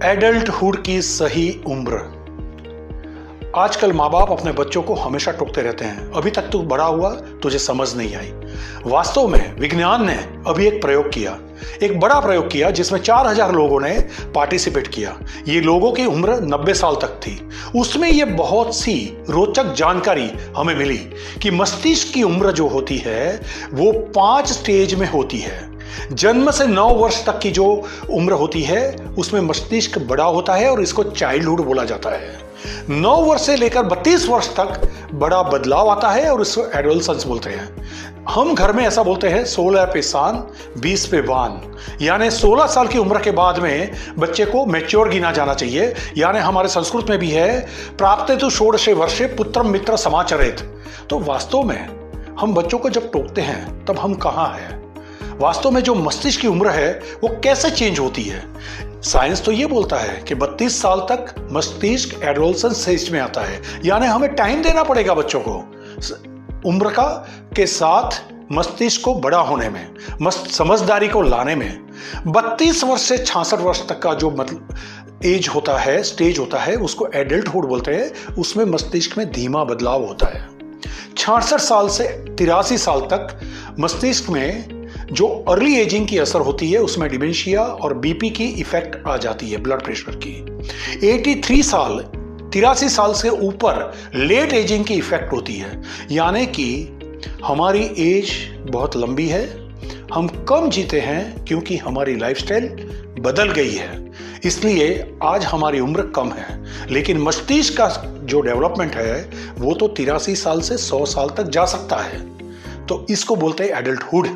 Adulthood की सही उम्र। आजकल माँ बाप अपने बच्चों को हमेशा टोकते रहते हैं, अभी तक तू बड़ा हुआ, तुझे समझ नहीं आई। वास्तव में विज्ञान ने अभी एक प्रयोग किया, एक बड़ा प्रयोग किया जिसमें 4000 लोगों ने पार्टिसिपेट किया। ये लोगों की उम्र 90 साल तक थी। उसमें ये बहुत सी रोचक जानकारी हमें मिली कि मस्तिष्क की उम्र जो होती है वो 5 स्टेज में होती है। जन्म से 9 वर्ष तक की जो उम्र होती है उसमें मस्तिष्क बड़ा होता है और इसको चाइल्डहुड बोला जाता है। 9 वर्ष से लेकर 32 वर्ष तक बड़ा बदलाव आता है और इसको एडोलसेंस बोलते हैं। हम घर में ऐसा बोलते हैं 16 पे सान 20 पे बान, यानी 16 साल की उम्र के बाद में बच्चे को मैच्योर गिना जाना चाहिए। यानी हमारे संस्कृत में भी है प्राप्तेतु षोडशे वर्षे पुत्रम मित्र समाचरेत। तो वास्तव में हम बच्चों को जब टोकते हैं तब हम कहाँ हैं? वास्तव में जो मस्तिष्क की उम्र है वो कैसे चेंज होती है? साइंस तो ये बोलता है कि 32 साल तक मस्तिष्क एडोलसेंस स्टेज में आता है, यानी हमें टाइम देना पड़ेगा बच्चों को उम्र का के साथ मस्तिष्क को बड़ा होने में, समझदारी को लाने में। 32 वर्ष से 66 वर्ष तक का जो मतलब एज होता है, स्टेज होता है, उसको एडल्टहुड बोलते हैं। उसमें मस्तिष्क में धीमा बदलाव होता है। 66 साल से 83 साल तक मस्तिष्क में जो अर्ली एजिंग की असर होती है उसमें डिमेंशिया और बीपी की इफेक्ट आ जाती है, ब्लड प्रेशर की। 83 साल से ऊपर लेट एजिंग की इफेक्ट होती है, यानी कि हमारी एज बहुत लंबी है, हम कम जीते हैं क्योंकि हमारी लाइफस्टाइल बदल गई है, इसलिए आज हमारी उम्र कम है। लेकिन मस्तिष्क का जो डेवलपमेंट है वो तो 83 साल से 100 साल तक जा सकता है। तो इसको बोलते हैं एडल्टहुड।